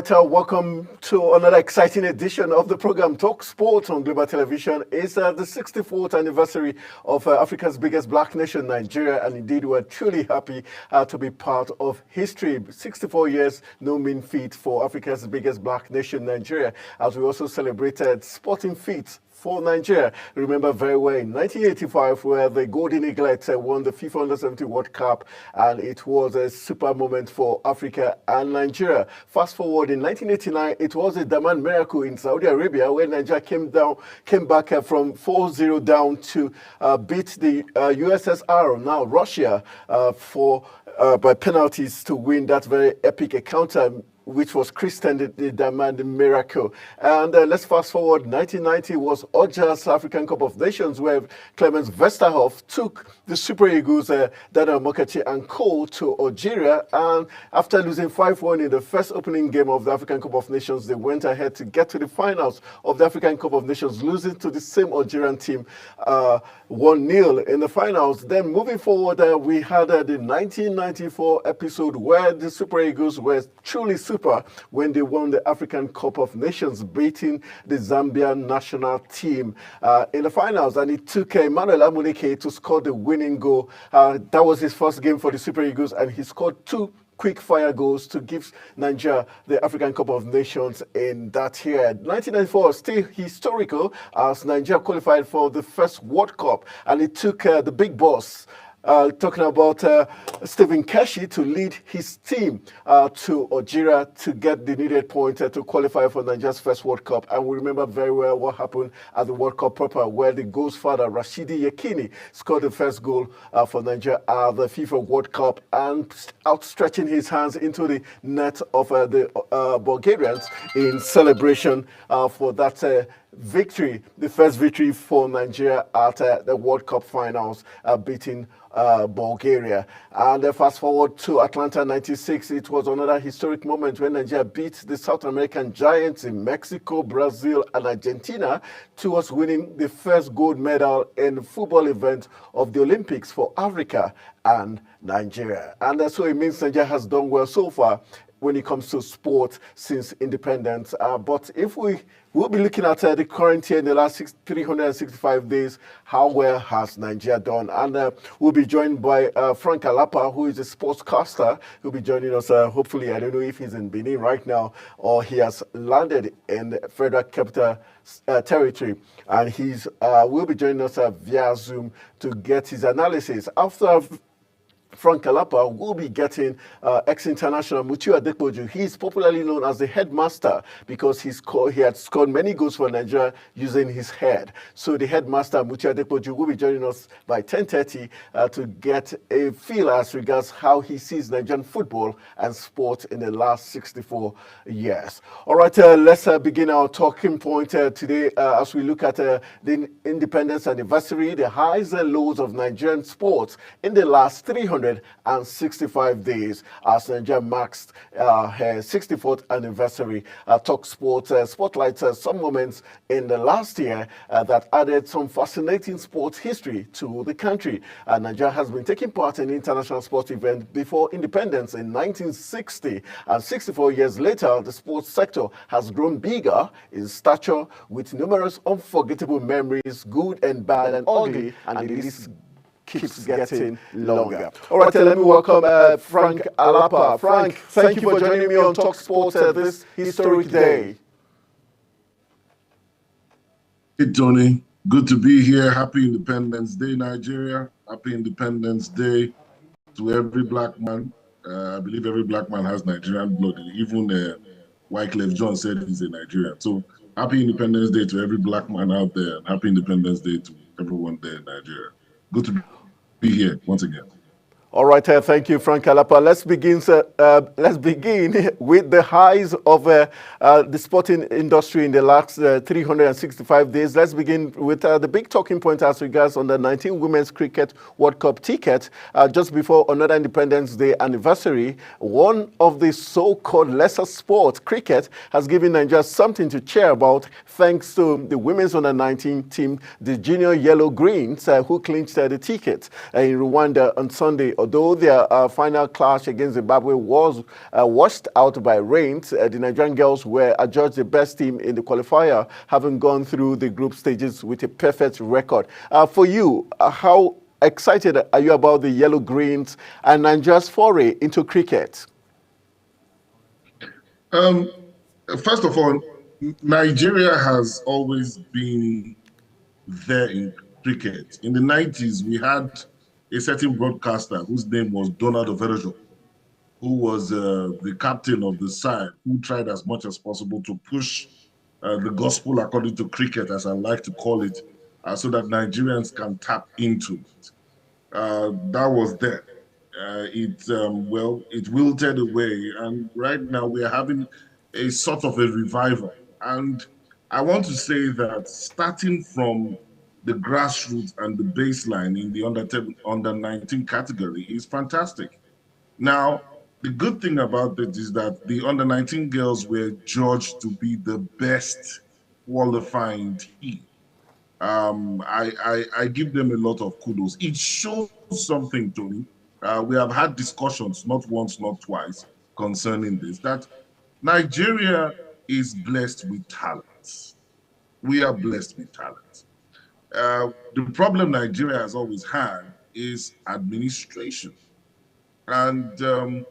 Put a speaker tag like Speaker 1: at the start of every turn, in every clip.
Speaker 1: Welcome to another exciting edition of the program Talk Sport on Global Television. It's the 64th anniversary of Africa's biggest black nation, Nigeria, and indeed we're truly happy to be part of history. 64 years, no mean feat for Africa's biggest black nation, Nigeria, as we also celebrated sporting feats for Nigeria. Remember very well in 1985 where the Golden Eaglets won the FIFA Under-17 World Cup, and it was a super moment for Africa and Nigeria. Fast forward in 1989, it was a Daman miracle in Saudi Arabia where Nigeria came back from 4-0 down to beat the USSR, now Russia, by penalties to win that very epic encounter, which was christened the Diamond Miracle. And let's fast forward. 1990 was Oja's African Cup of Nations, where Clemens Westerhoff took the Super Eagles, Daniel Mokachi and co. to Algeria. And after losing 5-1 in the first opening game of the African Cup of Nations, they went ahead to get to the finals of the African Cup of Nations, losing to the same Algerian team 1-0 in the finals. Then moving forward, we had the 1994 episode where the Super Eagles were truly super when they won the African Cup of Nations, beating the Zambian national team in the finals. And it took Emmanuel Amuneke to score the winning goal. That was his first game for the Super Eagles, and he scored 2 quick fire goals to give Nigeria the African Cup of Nations in that year. 1994 still historical as Nigeria qualified for the first World Cup, and it took the big boss, talking about Stephen Keshi, to lead his team to Algeria to get the needed point to qualify for Nigeria's first World Cup. And we remember very well what happened at the World Cup proper, where the goal's father, Rashidi Yekini, scored the first goal for Nigeria at the FIFA World Cup, and outstretching his hands into the net of the Bulgarians in celebration for that victory, the first victory for Nigeria at the World Cup finals, beating Bulgaria. And fast forward to Atlanta 96, it was another historic moment when Nigeria beat the South American giants in Mexico, Brazil, and Argentina towards winning the first gold medal in the football event of the Olympics for Africa and Nigeria. And so it means Nigeria has done well so far when it comes to sport since independence. But if we'll be looking at the current year in the last 365 days, how well has Nigeria done? And we'll be joined by Frank Alapa, who is a sportscaster. He'll be joining us, hopefully, I don't know if he's in Benin right now or he has landed in the Federal Capital Territory. And he's will be joining us via Zoom to get his analysis. After Frank Alapa will be getting ex-international Mutiu Adepoju. He's popularly known as the headmaster because he had scored many goals for Nigeria using his head. So the headmaster, Mutiu Adepoju, will be joining us by 10:30 to get a feel as regards how he sees Nigerian football and sport in the last 64 years. All right, let's begin our talking point today as we look at the independence anniversary, the highs and lows of Nigerian sports in the last 300 365 days as Nigeria marks her 64th anniversary. Talk Sport spotlights some moments in the last year that added some fascinating sports history to the country. Nigeria has been taking part in international sports events before independence in 1960, and 64 years later, the sports sector has grown bigger in stature with numerous unforgettable memories, good and bad and ugly, and the list keeps getting longer. All right, let me welcome Frank Alapa. Frank, thank you for joining me on Talk Sports this historic day.
Speaker 2: Hey, Tony. Good to be here. Happy Independence Day, Nigeria. Happy Independence Day to every black man. I believe every black man has Nigerian blood. Even Wyclef John said he's a Nigerian. So happy Independence Day to every black man out there. And happy Independence Day to everyone there in Nigeria. Good to be here once again.
Speaker 1: All right, thank you, Frank Alapa. Let's begin with the highs of the sporting industry in the last 365 days. Let's begin with the big talking point as regards on the 19 Women's Cricket World Cup ticket. Just before another Independence Day anniversary, one of the so-called lesser sport, cricket, has given Nigeria something to cheer about thanks to the women's under-19 team, the Junior Yellow Greens, who clinched the ticket in Rwanda on Sunday. Although their final clash against Zimbabwe was washed out by rains, the Nigerian girls were adjudged the best team in the qualifier, having gone through the group stages with a perfect record. For you, how excited are you about the Yellow Greens and Nigeria's foray into cricket?
Speaker 2: First of all, Nigeria has always been there in cricket. In the 90s, we had a certain broadcaster whose name was Donald Overejo, who was the captain of the side, who tried as much as possible to push the gospel according to cricket, as I like to call it, so that Nigerians can tap into it. That was then. It wilted away, and right now we are having a sort of a revival. And I want to say that starting from the grassroots and the baseline in the under 19 category is fantastic. Now, the good thing about it is that the under 19 girls were judged to be the best qualifying team. I give them a lot of kudos. It shows something, Tony. We have had discussions, not once, not twice, concerning this, that Nigeria is blessed with talent. We are blessed with talent. The problem Nigeria has always had is administration. And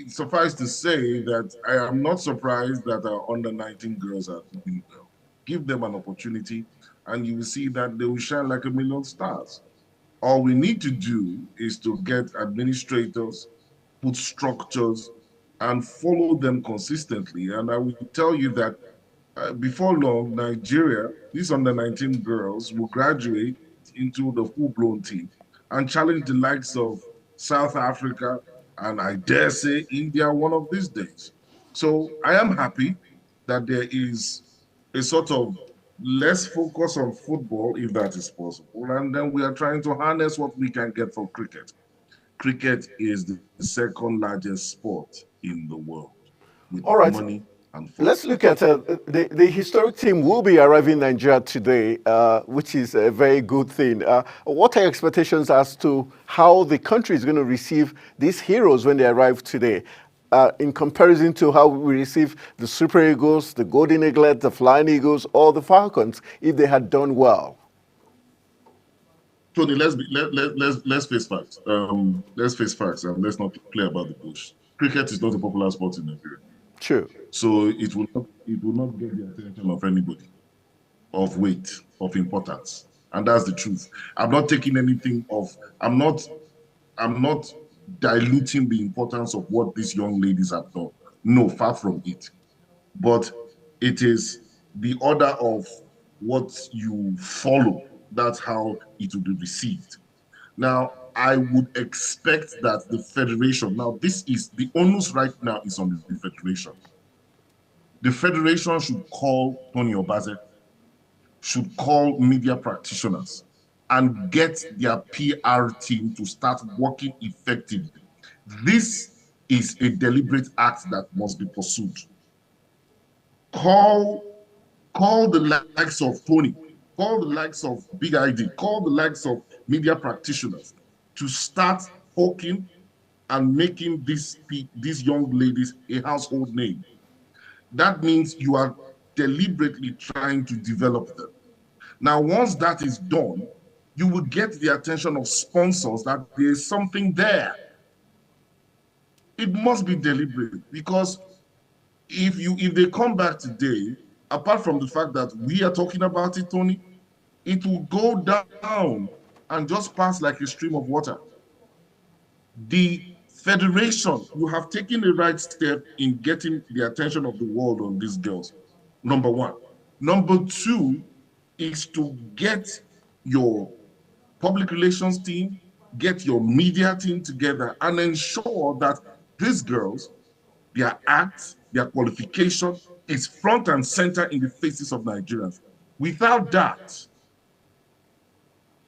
Speaker 2: suffice to say that I am not surprised that our under-19 girls are doing well. Give them an opportunity and you will see that they will shine like a million stars. All we need to do is to get administrators, put structures, and follow them consistently. And I will tell you that before long, Nigeria, these under-19 girls will graduate into the full-blown team and challenge the likes of South Africa and I dare say India one of these days. So I am happy that there is a sort of less focus on football, if that is possible, and then we are trying to harness what we can get from cricket. Cricket is the second largest sport in the world with money.
Speaker 1: Let's look at the historic team will be arriving in Nigeria today, which is a very good thing. What are your expectations as to how the country is going to receive these heroes when they arrive today, in comparison to how we receive the Super Eagles, the Golden Eaglet, the Flying Eagles, or the Falcons if they had done well?
Speaker 2: Tony, let's face facts. Let's face facts and let's not play about the bush. Cricket is not a popular sport in Nigeria.
Speaker 1: True.
Speaker 2: So it will not get the attention of anybody of weight, of importance. And that's the truth. I'm not taking anything off. I'm not diluting the importance of what these young ladies have done. No, far from it. But it is the order of what you follow. That's how it will be received. Now, I would expect that the federation, now this is, the onus right now is on the federation. The federation should call Tony Obaze, should call media practitioners, and get their PR team to start working effectively. This is a deliberate act that must be pursued. Call, call the likes of Tony, call the likes of Big ID, call the likes of media practitioners to start talking and making these young ladies a household name. That means you are deliberately trying to develop them. Now, once that is done, you will get the attention of sponsors that there is something there. It must be deliberate, because if they come back today, apart from the fact that we are talking about it, Tony, it will go down and just pass like a stream of water. The federation, you have taken the right step in getting the attention of the world on these girls, number one. Number two is to get your public relations team, get your media team together and ensure that these girls, their acts, their qualification is front and center in the faces of Nigerians. Without that,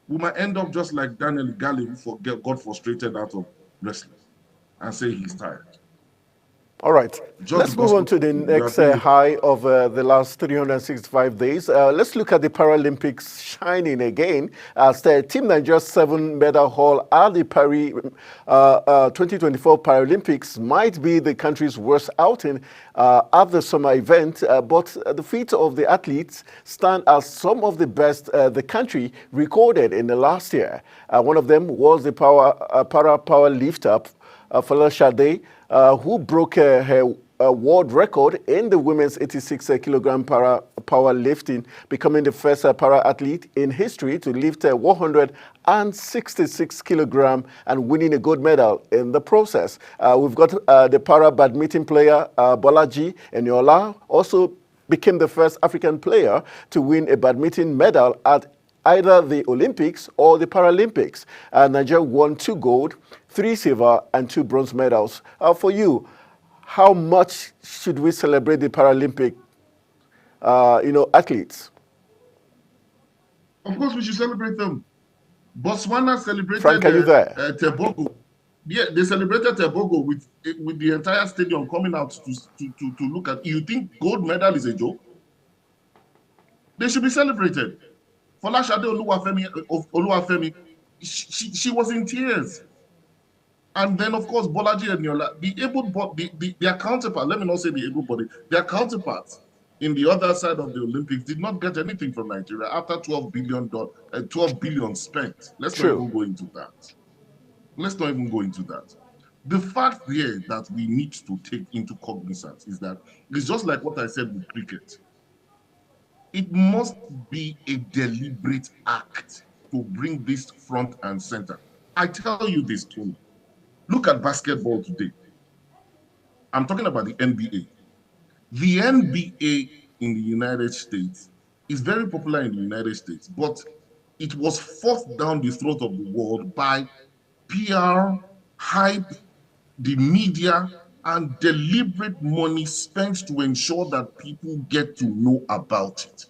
Speaker 2: we might end up just like Daniel Gali, who got frustrated out of wrestling and say he's tired.
Speaker 1: All right, let's move on to the next high of the last 365 days. Let's look at the Paralympics shining again as Team Nigeria's 7-medal haul at the Paris 2024 Paralympics might be the country's worst outing at the summer event, but the feat of the athletes stand as some of the best the country recorded in the last year. One of them was the power lifter, Folashade, who broke her world record in the women's 86-kilogram powerlifting, becoming the first para-athlete in history to lift 166 kilogram and winning a gold medal in the process. We've got the para-badminton player Bolaji Eniola, also became the first African player to win a badminton medal at either the Olympics or the Paralympics. Nigeria won 2 gold, 3 silver, and 2 bronze medals. For you, how much should we celebrate the Paralympic, athletes?
Speaker 2: Of course, we should celebrate them. Botswana celebrated
Speaker 1: Frank, are you there?
Speaker 2: Tebogo. Yeah, they celebrated Tebogo with the entire stadium coming out to look at. You think gold medal is a joke? They should be celebrated. Folashade Oluwafemi, she was in tears. And then, of course, Bolaji Eniola, their counterpart, let me not say the able body, their counterparts in the other side of the Olympics did not get anything from Nigeria after $12 billion spent. Let's not even go into that. Let's not even go into that. The fact here that we need to take into cognizance is that it's just like what I said with cricket. It must be a deliberate act to bring this front and center. I tell you this, Tony. Look at basketball today. I'm talking about the NBA. The NBA in the United States is very popular in the United States, but it was forced down the throat of the world by PR, hype, the media, and deliberate money spent to ensure that people get to know about it.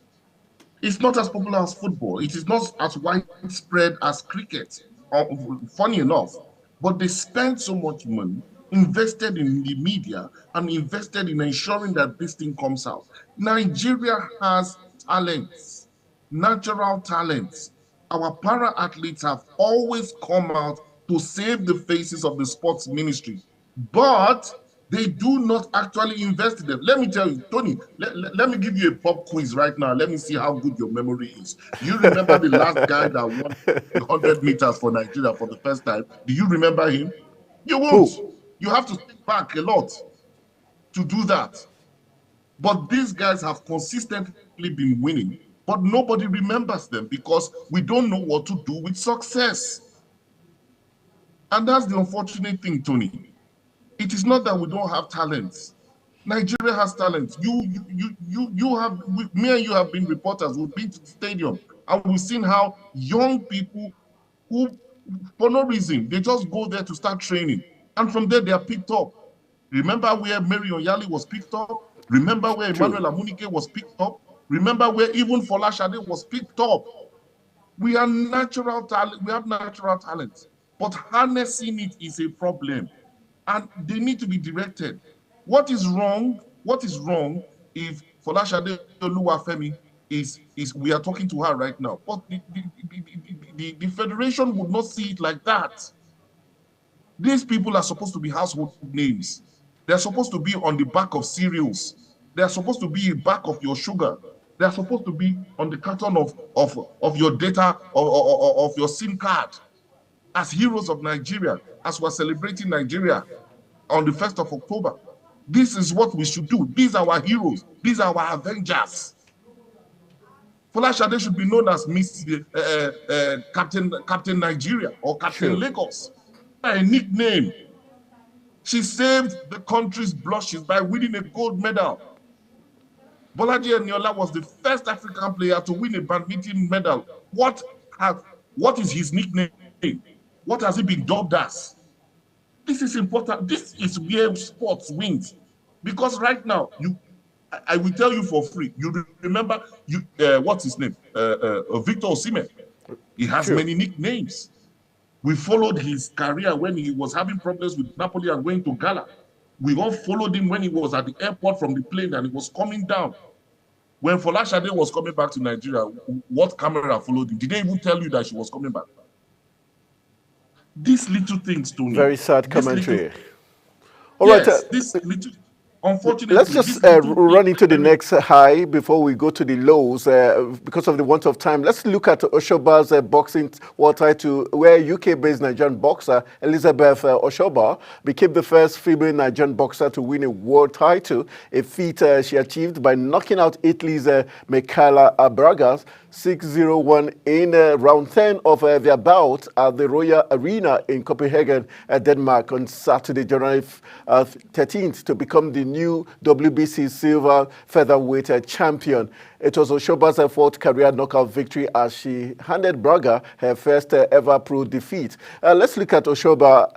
Speaker 2: It's not as popular as football. It is not as widespread as cricket, funny enough. But they spent so much money, invested in the media, and invested in ensuring that this thing comes out. Nigeria has talents, natural talents. Our para-athletes have always come out to save the faces of the sports ministry, but they do not actually invest in them. Let me tell you, Tony, let me give you a pop quiz right now. Let me see how good your memory is. You remember the last guy that won 100 meters for Nigeria for the first time? Do you remember him? You won't. Who? You have to think back a lot to do that. But these guys have consistently been winning, but nobody remembers them because we don't know what to do with success. And that's the unfortunate thing, Tony. It is not that we don't have talents. Nigeria has talents. Me and you have been reporters. We've been to the stadium and we've seen how young people who, for no reason, they just go there to start training. And from there, they are picked up. Remember where Mary Onyali was picked up? Remember where Emmanuel Amunike was picked up? Remember where even Folashade was picked up? We are natural talent. We have natural talents, but harnessing it is a problem, and they need to be directed. What is wrong? What is wrong if Folashade Oluwafemi is we are talking to her right now, but the federation would not see it like that. These people are supposed to be household names. They're supposed to be on the back of cereals. They're supposed to be back of your sugar. They're supposed to be on the carton of your data of your SIM card as heroes of Nigeria, as we're celebrating Nigeria on the 1st of October. This is what we should do. These are our heroes. These are our Avengers. Folashade should be known as Miss Captain Nigeria or Captain Lagos. A nickname. She saved the country's blushes by winning a gold medal. Bolaji Eniola was the first African player to win a badminton medal. What is his nickname? What has he been dubbed as? This is important. This is where sports wins. Because right now, I will tell you for free. You remember what's his name? Victor Osimhen. He has many nicknames. We followed his career when he was having problems with Napoli and going to Gala. We all followed him when he was at the airport from the plane and he was coming down. When Folashade was coming back to Nigeria, what camera followed him? Did they even tell you that she was coming back? These little things, Tony.
Speaker 1: Very sad commentary.
Speaker 2: All right. This little... Unfortunately,
Speaker 1: let's just run into the next high before we go to the lows because of the want of time. Let's look at Oshoba's boxing world title, where UK-based Nigerian boxer Elizabeth Oshoba became the first female Nigerian boxer to win a world title, a feat she achieved by knocking out Italy's Michaela Braga 6-0-1 in round 10 of their bout at the Royal Arena in Copenhagen, Denmark on Saturday, January 13th to become the new WBC silver featherweight champion. It was Oshoba's fourth career knockout victory as she handed Braga her first ever pro defeat. Let's look at Oshoba.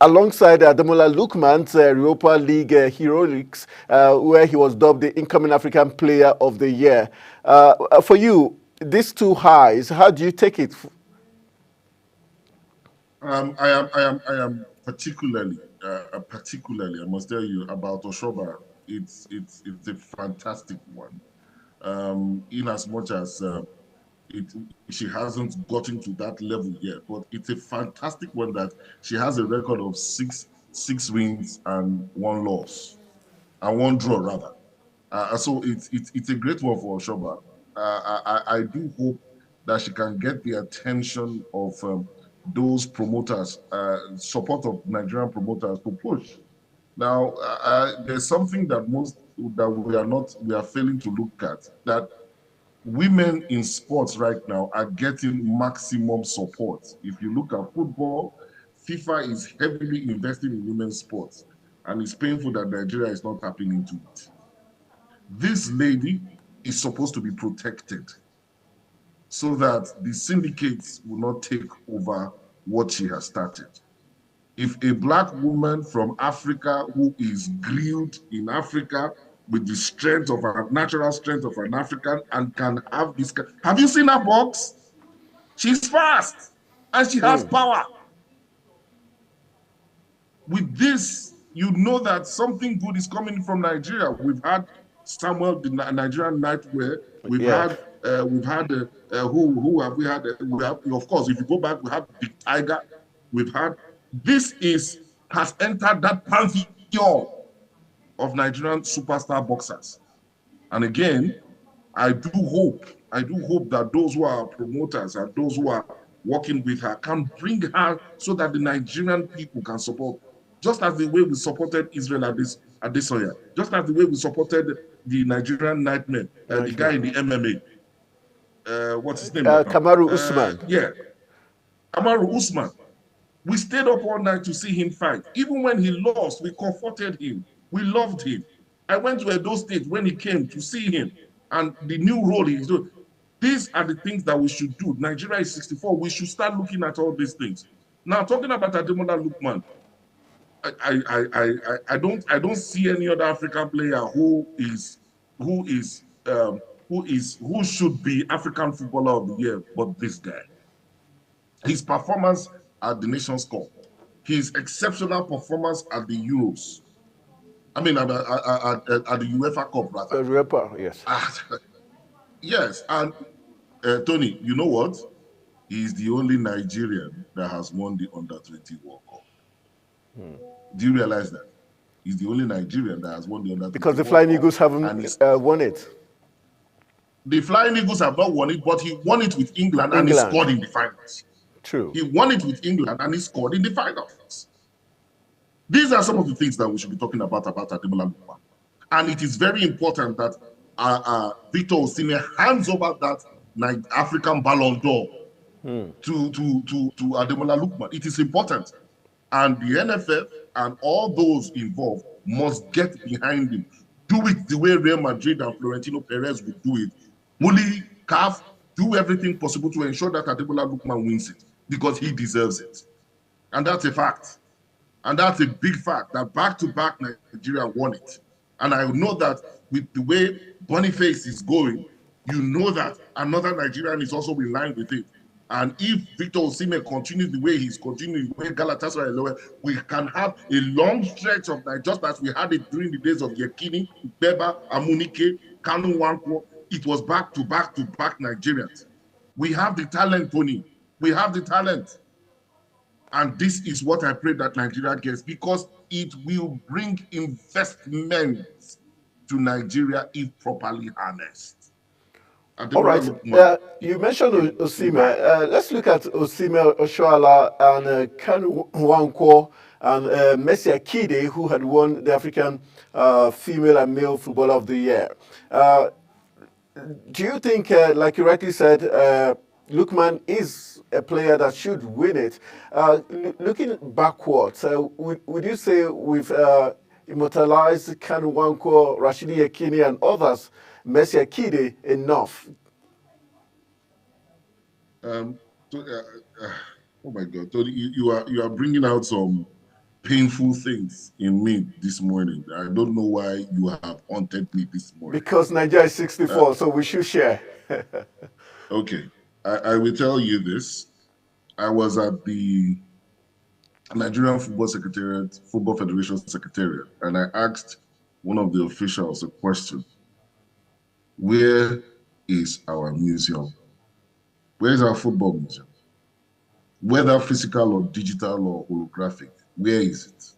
Speaker 1: Alongside Ademola Lookman's Europa League heroics, where he was dubbed the incoming African Player of the Year. For you, these two highs, how do you take it?
Speaker 2: I am particularly, I must tell you about Oshoba. It's a fantastic one. In as much as she hasn't gotten to that level yet, but it's a fantastic one that she has a record of six wins and 1 loss, and 1 draw rather. So it's a great one for Oshoba. I do hope that she can get the attention of those promoters, support of Nigerian promoters to push. Now, there's something that we are failing to look at, that women in sports right now are getting maximum support. If you look at football, FIFA is heavily investing in women's sports, and it's painful that Nigeria is not tapping into it. This lady is supposed to be protected so that the syndicates will not take over what she has started. If a black woman from Africa who is grilled in Africa with the strength of her natural strength of an African and can have this. Have you seen her box? She's fast and she has power. With this, you know that something good is coming from Nigeria. We've had Samuel, the Nigerian Nightwear. We've had who have we had? We have, of course, if you go back, we have Big Tiger. We've had has entered that pantheon of Nigerian superstar boxers. And again, I do hope that those who are promoters and those who are working with her can bring her so that the Nigerian people can support, just as the way we supported Israel Adesanya, just as the way we supported the Nigerian Nightmare, the guy in the MMA. What's his name?
Speaker 1: Kamaru Usman.
Speaker 2: Yeah, Kamaru Usman. We stayed up all night to see him fight. Even when he lost, we comforted him. We loved him. I went to Edo State when he came to see him and the new role he's doing. These are the things that we should do. Nigeria is 64. We should start looking at all these things. Now, talking about Ademola Lookman, I don't see any other African player who is who should be African Footballer of the Year, but this guy. His performance at the Nations Cup, his exceptional performance at the Euros, I mean, at the UEFA Cup, rather.
Speaker 1: Europa, yes.
Speaker 2: Yes, and Tony, you know what? He's the only Nigerian that has won the Under-20 World Cup. Do you realize that? He's the only Nigerian that has won the Under-20
Speaker 1: Because the
Speaker 2: World
Speaker 1: Flying
Speaker 2: Cup.
Speaker 1: Eagles haven't won it.
Speaker 2: The Flying Eagles have not won it, but he won it with England and he scored in the finals.
Speaker 1: True.
Speaker 2: He won it with England and he scored in the finals. These are some of the things that we should be talking about Ademola Lookman. And it is very important that Victor Osimhen hands over that African Ballon d'Or to Ademola Lookman. It is important. And the NFF and all those involved must get behind him. Do it the way Real Madrid and Florentino Perez would do it. Muli, CAF, do everything possible to ensure that Ademola Lookman wins it because he deserves it. And that's a fact. And that's a big fact that back-to-back Nigeria won it. And I know that with the way Boniface is going, you know that another Nigerian is also in line with it. And if Victor Osimhen continues the way he's continuing, the way Galatasaray, we can have a long stretch of that, just as we had it during the days of Yekini, Beba, Amunike, Kanu Nwankwo. It was back-to-back Nigerians. We have the talent, Tony. We have the talent. And this is what I pray that Nigeria gets, because it will bring investment to Nigeria if properly harnessed.
Speaker 1: All right. You mentioned Osimhen. Let's look at Osimhen, Oshoala, and Kanu Nwankwo, and Mercy Akide, who had won the African Female and Male Footballer of the Year. Do you think, like you rightly said, Lookman is a player that should win it? Looking backwards, would you say we've immortalized Kanu Nwankwo, Rashidi Yekini, and others, Mercy Akide, enough?
Speaker 2: Oh my God, Tony, you are bringing out some painful things in me this morning. I don't know why you have haunted me this morning.
Speaker 1: Because Nigeria is 64, so we should share.
Speaker 2: Okay, I will tell you this. I was at the Nigerian Football Federation Secretariat, and I asked one of the officials a question. Where is our museum? Where is our football museum? Whether physical or digital or holographic, where is it?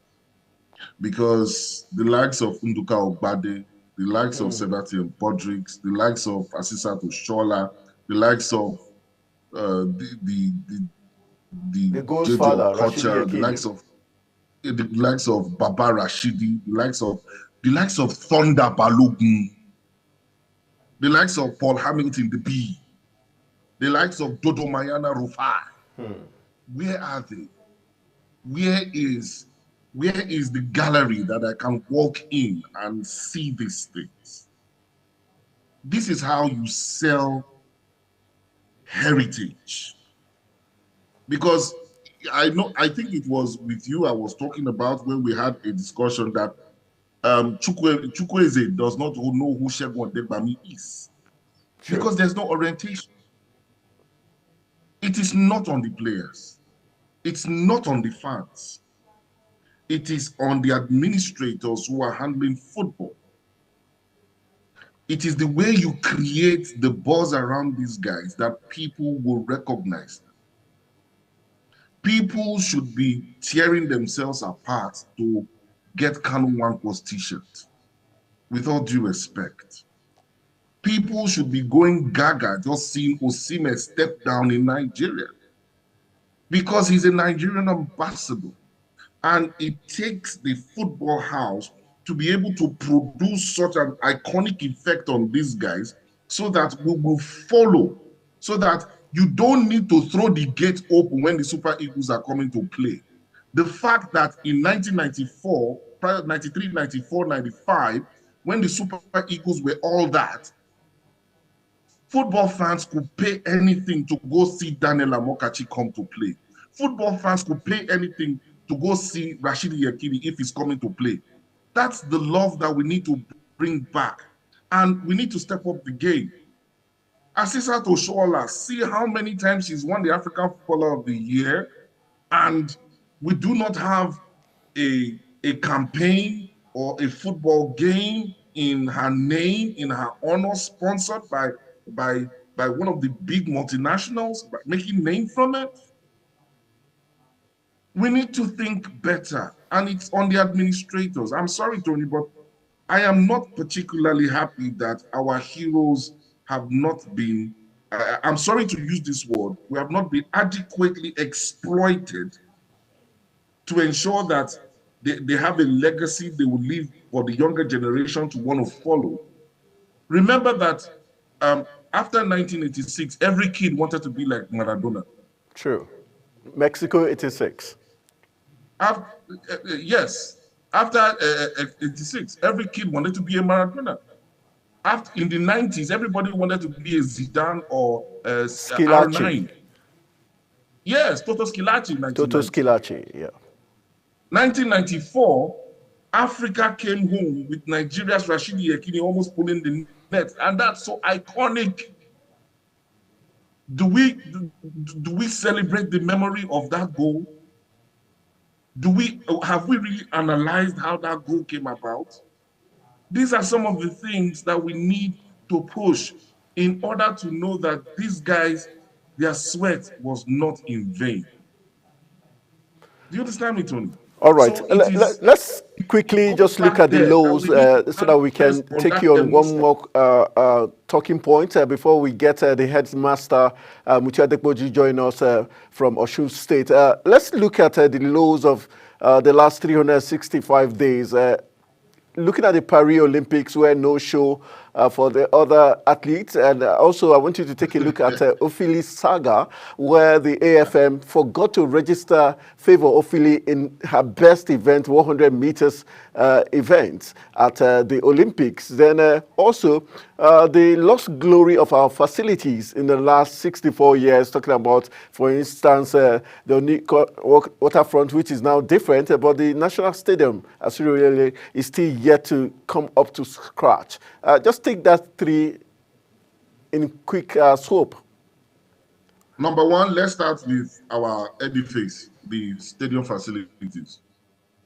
Speaker 2: Because the likes of Nduka Ogbade, the likes of Sebastian Podrix, the likes of Asisat Oshoala, the likes of the
Speaker 1: goal's father,
Speaker 2: Okocha, the likes of Baba Rashidi, the likes of Thunder Balogun, the likes of Paul Hamilton, the B, the likes of Dodo Mayana Rufai. Where are they? Where is the gallery that I can walk in and see these things? This is how you sell heritage. Because I think it was with you I was talking about when we had a discussion that Chukwueze does not know who Segun Odegbami is. Sure. Because there's no orientation. It is not on the players. It's not on the fans. It is on the administrators who are handling football. It is the way you create the buzz around these guys that people will recognize them. People should be tearing themselves apart to get Kanu Nwankwo's t-shirt, with all due respect. People should be going gaga just seeing Osimhen step down in Nigeria because he's a Nigerian ambassador. And it takes the football house to be able to produce such an iconic effect on these guys so that we will follow, so that you don't need to throw the gate open when the Super Eagles are coming to play. The fact that in 1994, 93, 94, 95, when the Super Eagles were all that, football fans could pay anything to go see Daniel Amokachi come to play. Football fans could pay anything to go see Rashidi Yekini if he's coming to play. That's the love that we need to bring back. And we need to step up the game. Asisat Oshoala, see how many times she's won the African Footballer of the Year, and we do not have a campaign or a football game in her name, in her honor, sponsored by one of the big multinationals, making name from it. We need to think better, and it's on the administrators. I'm sorry, Tony, but I am not particularly happy that our heroes have not been, I'm sorry to use this word, we have not been adequately exploited to ensure that they have a legacy they will leave for the younger generation to want to follow. Remember that after 1986, every kid wanted to be like Maradona.
Speaker 1: True. Mexico 86.
Speaker 2: After, yes, after 86, every kid wanted to be a Maradona. After, in the 90s, everybody wanted to be a Zidane or
Speaker 1: Schillaci.
Speaker 2: R9. Yes, Toto Schillaci.
Speaker 1: Toto Schillaci, yeah.
Speaker 2: 1994, Africa came home with Nigeria's Rashidi Yekini almost pulling the net, and that's so iconic. Do we celebrate the memory of that goal? Have we really analyzed how that goal came about? These are some of the things that we need to push in order to know that these guys, their sweat was not in vain. Do you understand me, Tony?
Speaker 1: All right, so let's quickly just look at the lows so that we can take you on one more talking point before we get the headmaster, Mutia Dekboji, join us from Osun State. Let's look at the lows of the last 365 days. Looking at the Paris Olympics, where no show for the other athletes. And also, I want you to take a look at Ophili saga, where the AFM forgot to register Favour Ophili in her best event, 100 meters event at the Olympics. Then also, the lost glory of our facilities in the last 64 years, talking about, for instance, the waterfront, which is now different, but the National Stadium, as really, is still yet to come up to scratch. Just take that three in quick swoop.
Speaker 2: Number one, let's start with our edifice, the stadium facilities.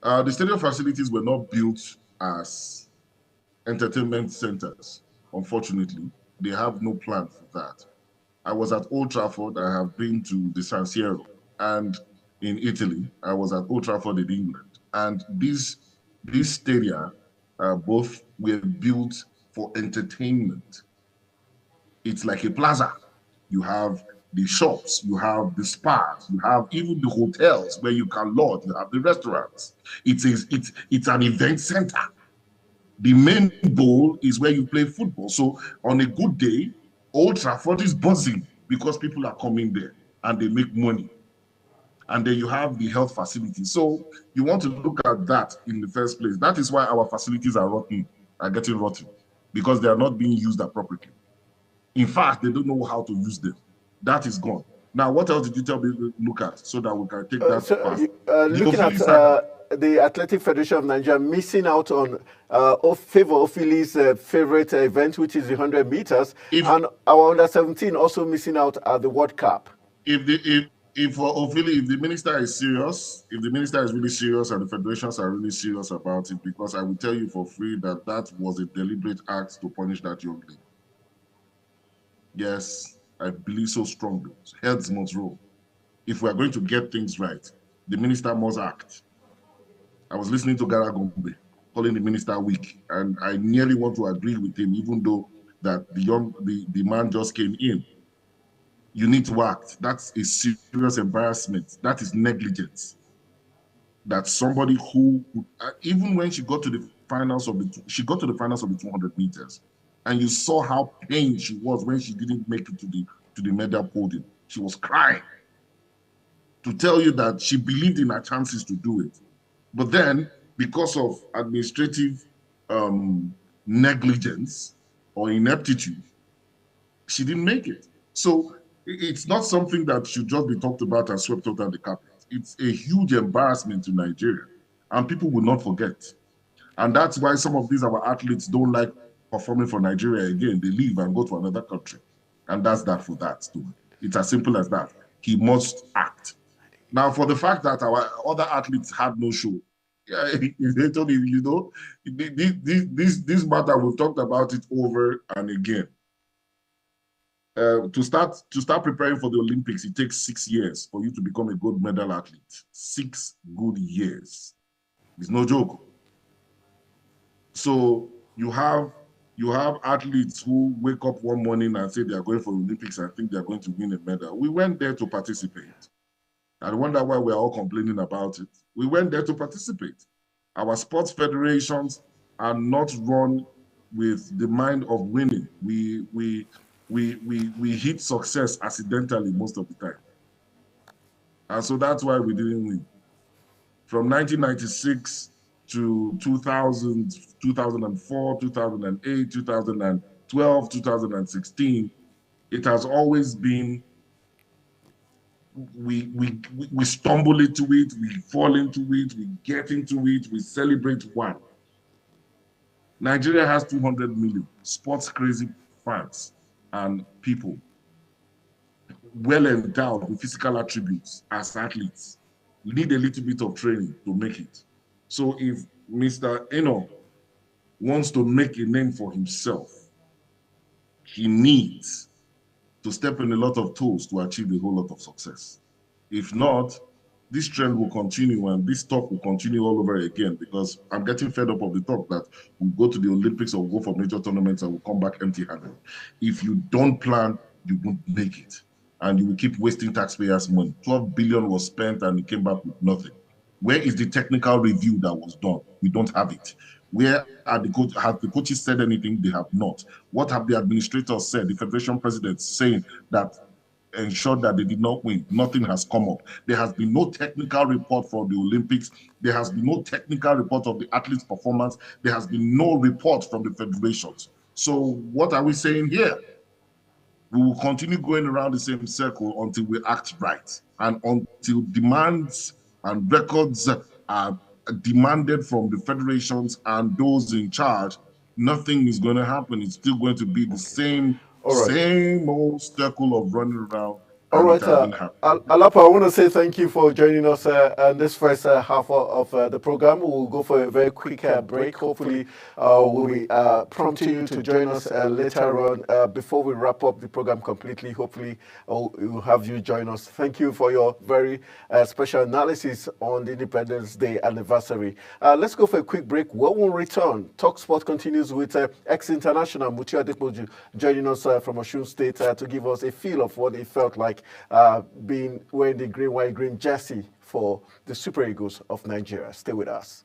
Speaker 2: The stadium facilities were not built as entertainment centers, unfortunately. They have no plan for that. I was at Old Trafford. I have been to the San Siro, and in Italy, I was at Old Trafford in England. And these stadia both were built for entertainment. It's like a plaza. You have the shops, you have the spas, you have even the hotels where you can lodge, you have the restaurants. It's an event center. The main bowl is where you play football. So on a good day, Old Trafford is buzzing because people are coming there and they make money. And then you have the health facilities. So you want to look at that in the first place. That is why our facilities are getting rotten, because they are not being used appropriately. In fact, they don't know how to use them. That is gone. Now, what else did you tell me to look at so that we can take that path?
Speaker 1: Looking at the Athletic Federation of Nigeria missing out on Favour Ophili's favorite event, which is the 100 meters, and our under-17 also missing out at the World Cup.
Speaker 2: If for Ophili, if the minister is serious, if the minister is really serious and the federations are really serious about it, because I will tell you for free that that was a deliberate act to punish that young lady. Yes, I believe so strongly. Heads must roll. If we are going to get things right, the minister must act. I was listening to Gara Gombe calling the minister weak, and I nearly want to agree with him, even though that the man just came in. You need to act. That's a serious embarrassment. That is negligence. That somebody who, even when she got to the finals of the 200 meters, and you saw how pained she was when she didn't make it to the medal podium. She was crying to tell you that she believed in her chances to do it. But then, because of administrative negligence or ineptitude, she didn't make it. So it's not something that should just be talked about and swept under the carpet. It's a huge embarrassment to Nigeria, and people will not forget. And that's why some of these our athletes don't like performing for Nigeria again. They leave and go to another country. And that's that for that too. It's as simple as that. He must act. Now, for the fact that our other athletes had no show, yeah, they told him, you know, this matter, we've talked about it over and again. To start preparing for the Olympics, it takes 6 years for you to become a gold medal athlete. 6 good years. It's no joke. So you have athletes who wake up one morning and say they are going for the Olympics and think they are going to win a medal. We went there to participate. I wonder why we're all complaining about it. We went there to participate. Our sports federations are not run with the mind of winning. We hit success accidentally most of the time. And so that's why we didn't win. From 1996 to 2000, 2004, 2008, 2012, 2016, it has always been we stumble into it, we fall into it, we get into it, we celebrate one. Nigeria has 200 million sports crazy fans and people well endowed with physical attributes as athletes. We need a little bit of training to make it. So if Mr. Enoh wants to make a name for himself, he needs to step in a lot of toes to achieve a whole lot of success. If not, this trend will continue and this talk will continue all over again, because I'm getting fed up of the talk that we'll go to the Olympics or we'll go for major tournaments and we'll come back empty-handed. If you don't plan, you won't make it. And you will keep wasting taxpayers' money. 12 billion was spent and it came back with nothing. Where is the technical review that was done? We don't have it. Where are have the coaches said anything? They have not. What have the administrators said? The federation presidents saying that ensured that they did not win. Nothing has come up. There has been no technical report for the Olympics. There has been no technical report of the athletes' performance. There has been no report from the federations. So what are we saying here? We will continue going around the same circle until we act right, and until demands and records are demanded from the federations and those in charge. Nothing is going to happen. It's still going to be the same old circle of running around.
Speaker 1: All right, Alapa, I want to say thank you for joining us in this first half of the program. We'll go for a very quick break. Hopefully, we'll be prompting you to join us later on before we wrap up the program completely. Hopefully, we'll have you join us. Thank you for your very special analysis on the Independence Day anniversary. Let's go for a quick break. When we return, Talk Sport continues with ex-international Mutiu Adepoju joining us from Osun State to give us a feel of what it felt like being wearing the green, white, green jersey for the Super Eagles of Nigeria. Stay with us.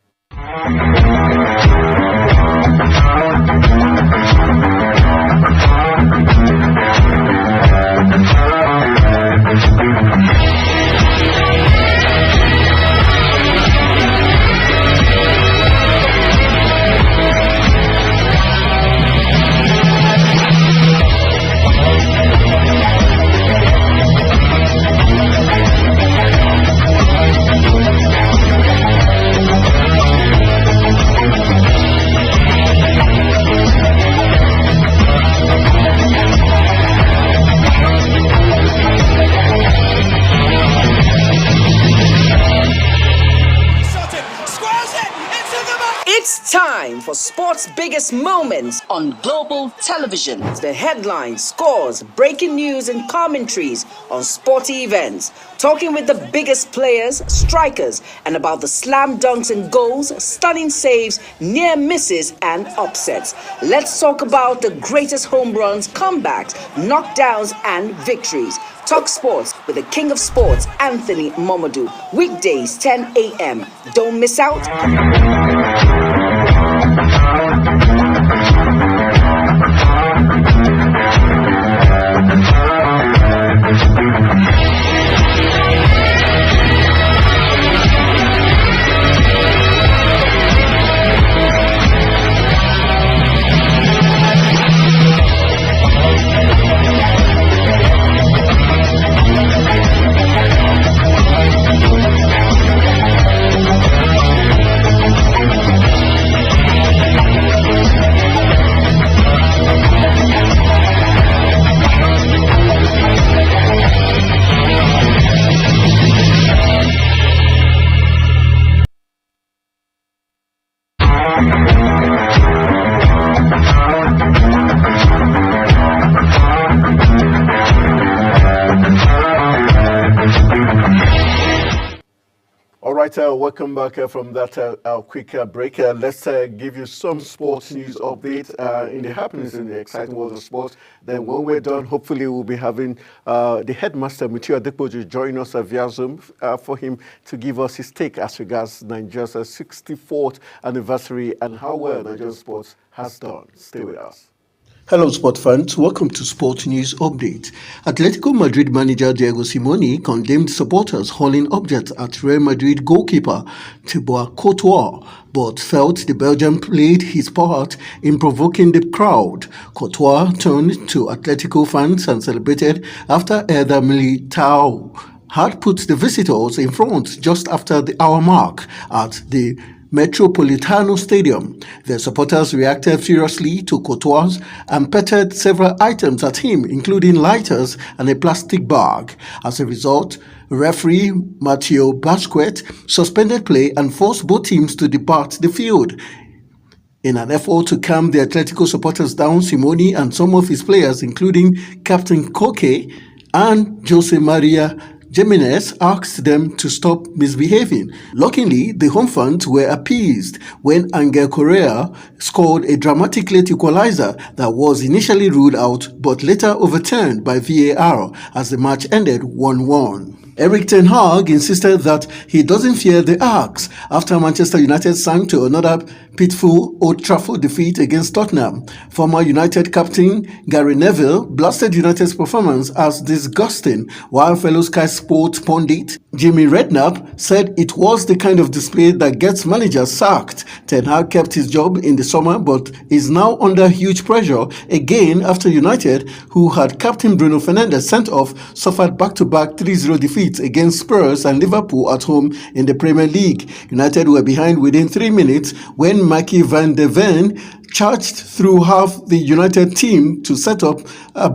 Speaker 3: Time for sports' biggest moments on global television. The headlines, scores, breaking news and commentaries on sporty events. Talking with the biggest players, strikers, and about the slam dunks and goals, stunning saves, near misses and upsets. Let's talk about the greatest home runs, comebacks, knockdowns and victories. Talk Sports with the King of Sports, Anthony Momodu. Weekdays, 10 a.m. Don't miss out.
Speaker 1: right, welcome back from that quick break. Let's give you some sports news update in the happenings in the exciting world of sports. Then when we're done, hopefully we'll be having the headmaster, Mutiu Adepoju, join us via Zoom for him to give us his take as regards Nigeria's 64th anniversary and how well Nigerian sports has done. Stay with us.
Speaker 4: Hello, sport fans. Welcome to Sport News Update. Atletico Madrid manager Diego Simeone condemned supporters hurling objects at Real Madrid goalkeeper Thibaut Courtois, but felt the Belgian played his part in provoking the crowd. Courtois turned to Atletico fans and celebrated after Eder Militao had put the visitors in front just after the hour mark at the Metropolitano Stadium. The supporters reacted furiously to Courtois and petted several items at him, including lighters and a plastic bag. As a result, referee Matteo Basquet suspended play and forced both teams to depart the field. In an effort to calm the Atletico supporters down, Simeone and some of his players, including Captain Koke and Jose Maria Jimenez, asked them to stop misbehaving. Luckily, the home fans were appeased when Angel Correa scored a dramatic late equalizer that was initially ruled out but later overturned by VAR as the match ended 1-1. Erik ten Hag insisted that he doesn't fear the Ajax after Manchester United sank to another pitiful Old Trafford defeat against Tottenham. Former United captain Gary Neville blasted United's performance as disgusting, while fellow Sky Sports pundit Jimmy Redknapp said it was the kind of display that gets managers sacked. Ten Hag kept his job in the summer but is now under huge pressure again after United, who had captain Bruno Fernandes sent off, suffered back-to-back 3-0 defeats against Spurs and Liverpool at home in the Premier League. United were behind within 3 minutes when Marky van der Ven charged through half the United team to set up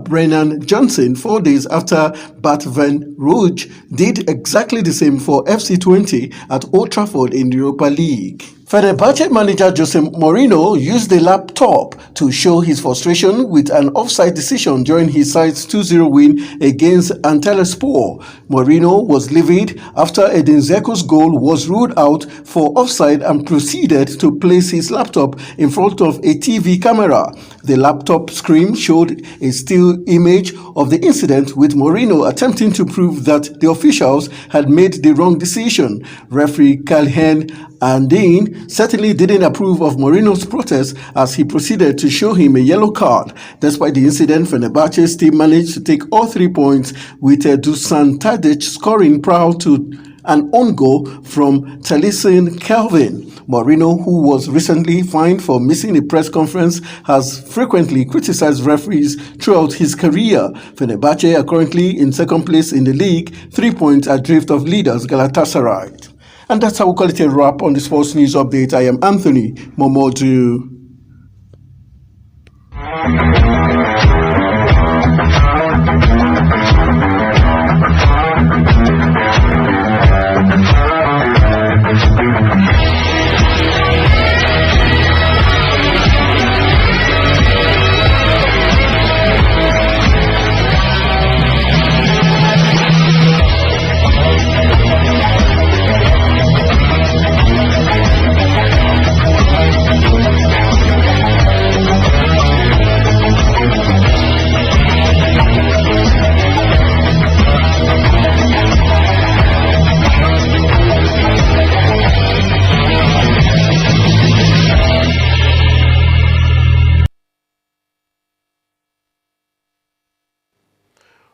Speaker 4: Brennan Johnson 4 days after Bart van Rouge did exactly the same for FC Twente at Old Trafford in the Europa League. Fenerbahce manager Jose Mourinho used the laptop to show his frustration with an offside decision during his side's 2-0 win against Antalyaspor. Mourinho was livid after Edin Dzeko's goal was ruled out for offside and proceeded to place his laptop in front of a TV camera. The laptop screen showed a still image of the incident with Mourinho attempting to prove that the officials had made the wrong decision. Referee Kalhen Andin certainly didn't approve of Mourinho's protest as he proceeded to show him a yellow card. Despite the incident, Fenerbahce still managed to take all 3 points with Dusan Tadic scoring prior to an own goal from Talisson Kelvin. Mourinho, who was recently fined for missing a press conference, has frequently criticized referees throughout his career. Fenerbahce are currently in second place in the league, 3 points adrift of leaders Galatasaray. And that's how we call it a wrap on the Sports News Update. I am Anthony Momodu.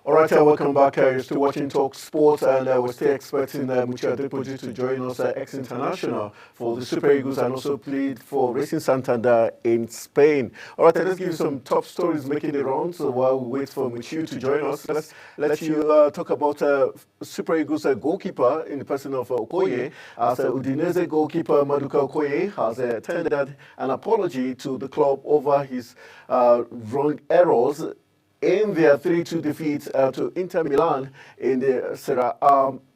Speaker 1: All right, welcome back. You're still watching Talk Sport, and we're still expecting Mutiu Adepoju to join us ex-international for the Super Eagles and also played for Racing Santander in Spain. All right, let's give you some top stories making the rounds while we wait for Mutiu to join us. Let's let you talk about Super Eagles goalkeeper in the person of Okoye, as Udinese goalkeeper Maduka Okoye has tendered an apology to the club over his wrong errors in their 3-2 defeat to Inter Milan in the Serie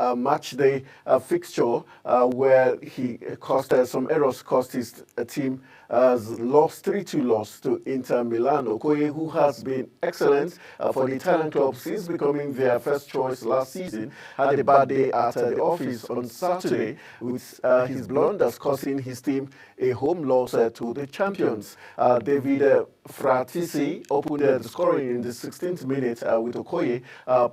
Speaker 1: A match day fixture, where he caused some errors, cost his team lost 3-2 loss to Inter Milan. Okoye, who has been excellent for the Italian club since becoming their first choice last season, had a bad day at the office on Saturday with his blunders costing his team a home loss to the champions. David Fratisi opened the scoring in the 16th minute with Okoye,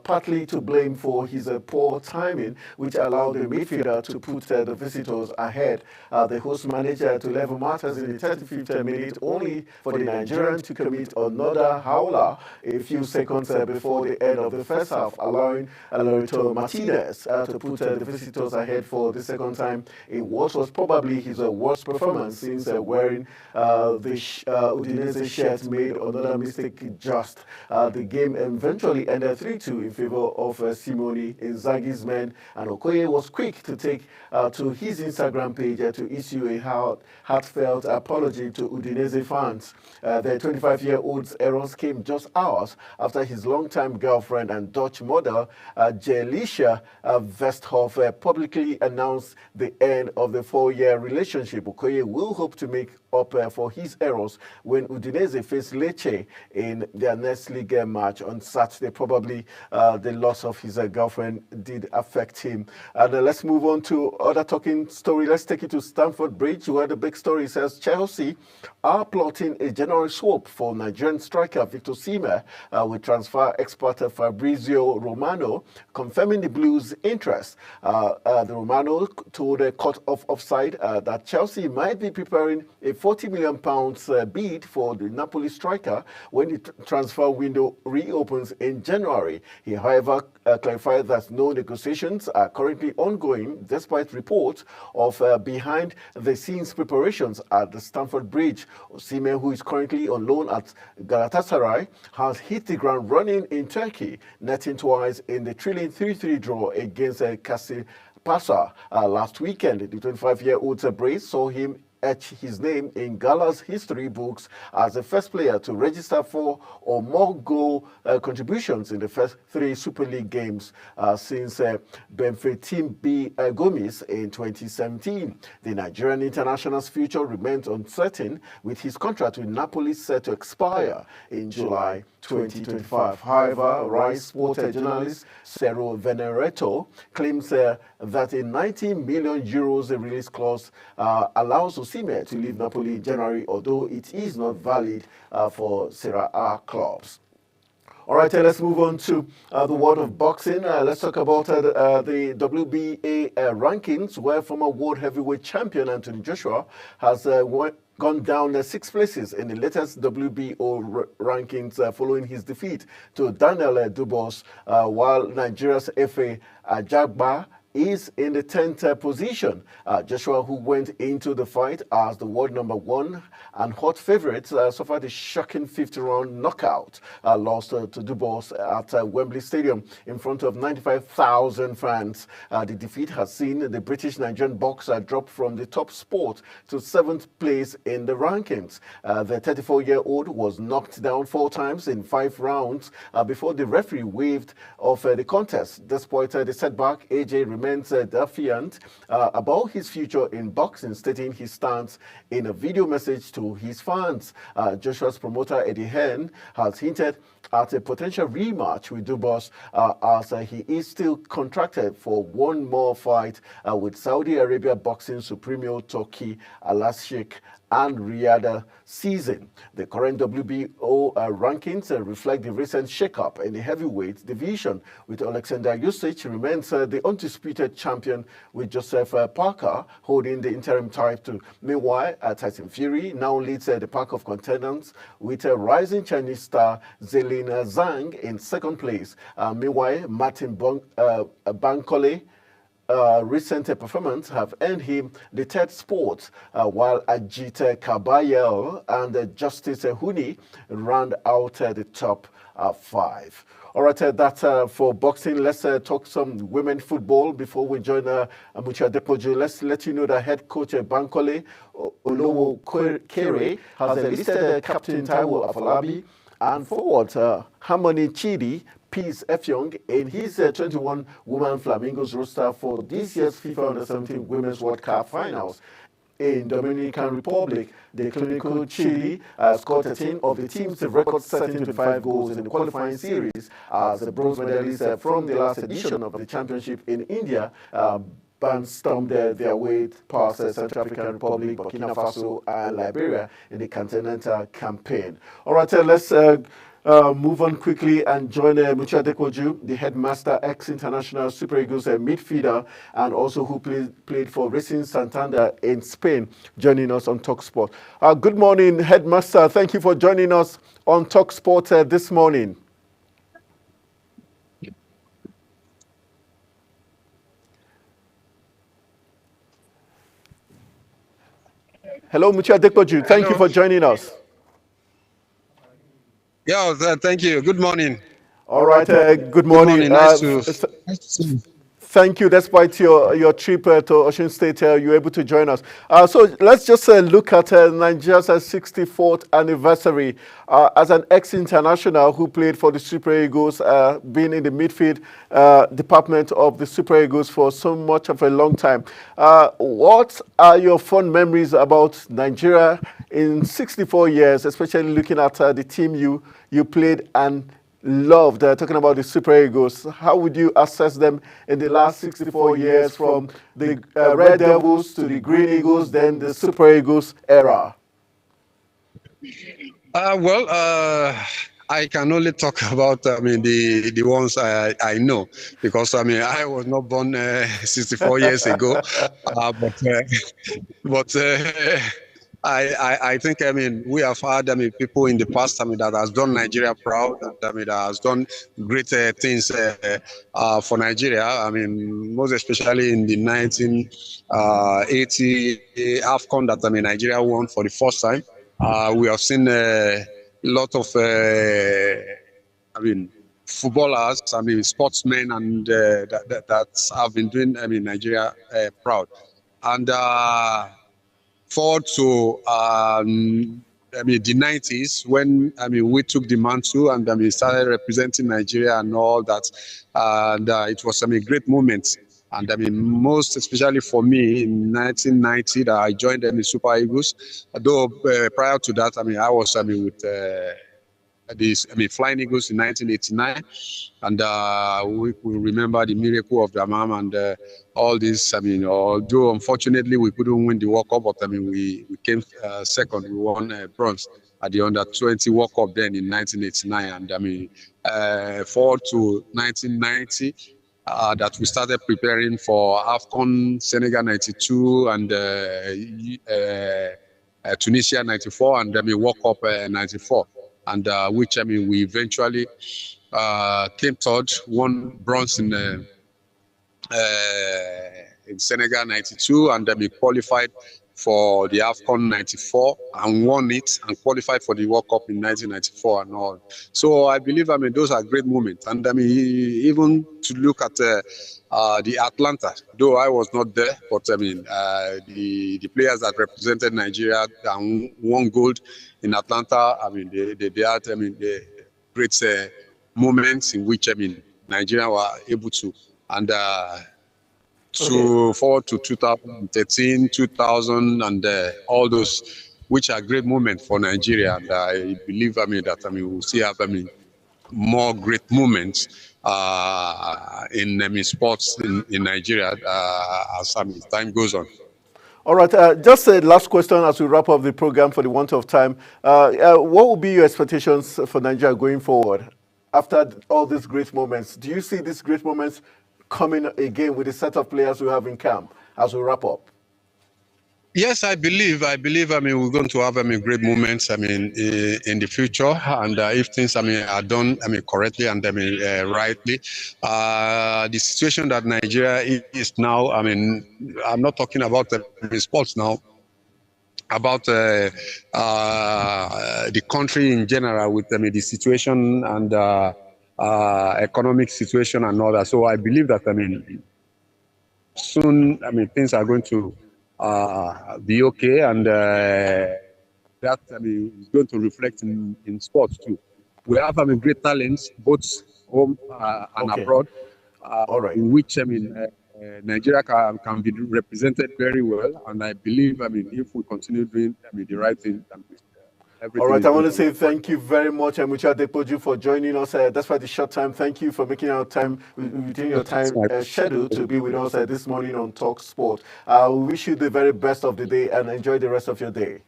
Speaker 1: partly to blame for his poor timing, which allowed the midfielder to put the visitors ahead. The host manager to level matters in the 35th minute, only for the Nigerian to commit another howler a few seconds before the end of the first half, allowing Laurito Martinez to put the visitors ahead for the second time in what was probably his worst performance since wearing the Udinese shirt. Made another mistake just. The game eventually ended 3-2 in favor of Simone Inzaghi's men, and Okoye was quick to take to his Instagram page to issue a heartfelt apology to Udinese fans. The 25-year-old's errors came just hours after his longtime girlfriend and Dutch model, Jelicia Westhoff, publicly announced the end of the 4-year relationship. Okoye will hope to make up for his errors when Udinese face Lecce in their next league match on Saturday. Probably the loss of his girlfriend did affect him. And let's move on to other talking story. Let's take it to Stamford Bridge, where the big story says Chelsea are plotting a January swap for Nigerian striker Victor Osimhen, with transfer expert Fabrizio Romano confirming the Blues' interest. The Romano told a Court of Offside that Chelsea might be preparing a £40 million bid for the Napoli striker when the transfer window reopens in January. He, however, clarified that no negotiations are currently ongoing, despite reports of behind-the-scenes preparations at the Stamford Bridge. Osimhen, who is currently on loan at Galatasaray, has hit the ground running in Turkey, netting twice in the thrilling 3-3 draw against Kasımpaşa last weekend. The 25-year-old's brace saw him etch his name in Gala's history books as the first player to register 4 or more goal contributions in the first 3 Super League games since Benfica B. Gomes in 2017. The Nigerian international's future remains uncertain, with his contract with Napoli set to expire in July 2025. However, Rise Sport journalist Cero Venerato claims that a 90 million euros release clause allows Osimhen to leave Napoli in January, although it is not valid for Serie A clubs. All right, let's move on to the world of boxing. Let's talk about the WBA rankings, where former world heavyweight champion Anthony Joshua has gone down 6 places in the latest WBO rankings following his defeat to Daniel Dubois, while Nigeria's Efe Ajagba is in the 10th position. Joshua, who went into the fight as the world #1 and hot favorite, suffered a shocking 50-round knockout loss to Dubois at Wembley Stadium in front of 95,000 fans. The defeat has seen the British-Nigerian boxer drop from the top spot to 7th place in the rankings. The 34-year-old was knocked down 4 times in 5 rounds before the referee waved off the contest. Despite the setback, AJ remains defiant about his future in boxing, stating his stance in a video message to his fans. Joshua's promoter Eddie Hearn has hinted at a potential rematch with Dubois as he is still contracted for one more fight with Saudi Arabia boxing supremo Turki Al-Sheikh and Riyadh season. The current WBO rankings reflect the recent shake-up in the heavyweight division, with Alexander Usyk remains the undisputed champion, with Joseph Parker holding the interim title. Meanwhile, Tyson Fury now leads the pack of contenders, with a rising Chinese star Zelina Zhang in 2nd place. Meanwhile, Martin Bankole recent performance have earned him the 3rd spot, while Ajit Kabayel and Justice Huni round out the top 5. All right, that's for boxing. Let's talk some women football before we join Amucha Depoju. Let's let you know that head coach Bankole Olowo Kere has listed Captain Taiwo Afolabi And forward, Harmony Chidi Peace Efyong in his 21 woman Flamingos roster for this year's FIFA Under-17 Women's World Cup finals. In Dominican Republic, the clinical Chile scored 13 of the team's record-setting 25 goals in the qualifying series as the bronze medalists from the last edition of the championship in India stormed their way past Central African Republic, Burkina Faso, and Liberia in the Continental Campaign. All right, let's move on quickly and join Mucha Dekwoju, the headmaster, ex-international Super Eagles midfielder, and also who played for Racing Santander in Spain, joining us on TalkSport. Good morning, headmaster. Thank you for joining us on TalkSport this morning. Hello, Mucha Dekwoju. Thank you for joining us.
Speaker 5: Yeah, thank you. Good morning.
Speaker 1: All right, good morning.
Speaker 5: Good morning. Nice to see you.
Speaker 1: Thank you. Despite your trip to Osun State, you were able to join us. So let's just look at Nigeria's 64th anniversary. As an ex-international who played for the Super Eagles, being in the midfield department of the Super Eagles for so much of a long time. What are your fond memories about Nigeria in 64 years, especially looking at the team you played and loved, talking about the Super Eagles? How would you assess them in the last 64 years from the Red Devils to the Green Eagles, then the Super Eagles era?
Speaker 5: I can only talk about the ones I know, because I was not born 64 years ago, but I think we have had people in the past that has done Nigeria proud, that has done great things for Nigeria. Most especially in the 1980 AFCON that Nigeria won for the first time. We have seen a lot of footballers, sportsmen, and that have been doing Nigeria proud. And forward to the 90s, when we took the mantle and started representing Nigeria and all that, and it was a great moment. And most especially for me in 1990 that I joined the Super Eagles. Though prior to that, I was with the Flying Eagles in 1989, and we remember the miracle of the Amam and all this. Although unfortunately we couldn't win the World Cup, but we came second. We won bronze at the Under-20 World Cup then in 1989, and forward to 1990. That we started preparing for AFCON Senegal 92 and Tunisia 94, and World Cup 94, and which we eventually came third, won bronze in Senegal 92, and we qualified for the AFCON 94 and won it, and qualified for the World Cup in 1994 and all. So I believe those are great moments. And even to look at the Atlanta, though I was not there, but the players that represented Nigeria and won gold in Atlanta, they had the great moments in which Nigeria were able to, and forward to 2013, 2000, and all those, which are great moments for Nigeria. And I believe that we'll still have more great moments in sports in Nigeria as time goes on.
Speaker 1: All right, just a last question as we wrap up the program for the want of time. What will be your expectations for Nigeria going forward after all these great moments? Do you see these great moments coming again with the set of players we have in camp as we wrap up?
Speaker 5: Yes, I believe we're going to have great moments in the future, and if things are done correctly and rightly. The situation that Nigeria is now, I'm not talking about sports now, about the country in general, with the situation and economic situation and all that. So I believe that soon things are going to be okay, and that is going to reflect in sports too. we have great talents both home and
Speaker 1: Okay.
Speaker 5: abroad,
Speaker 1: All right.
Speaker 5: in which Nigeria can be represented very well. And I believe if we continue doing the right thing, everything.
Speaker 1: All right,
Speaker 5: is
Speaker 1: I want
Speaker 5: going
Speaker 1: to say thank you very much, Mucha Adepoju, for joining us. Despite the short time, thank you for making our time within your time schedule to be with us this morning on Talk Sport. We wish you the very best of the day and enjoy the rest of your day.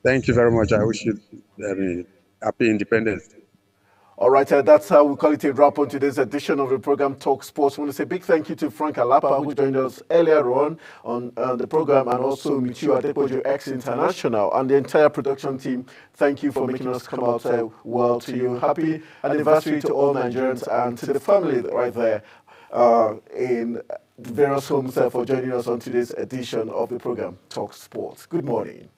Speaker 5: Thank you very much. I wish you happy independence.
Speaker 1: All right, that's how we call it a wrap on today's edition of the program Talk Sports. I want to say a big thank you to Frank Alapa, who joined us earlier on the program, and also Michiu Adepoju, ex-international, and the entire production team. Thank you for making us come out well to you. Happy anniversary to all Nigerians and to the family right there in various homes for joining us on today's edition of the program Talk Sports. Good morning.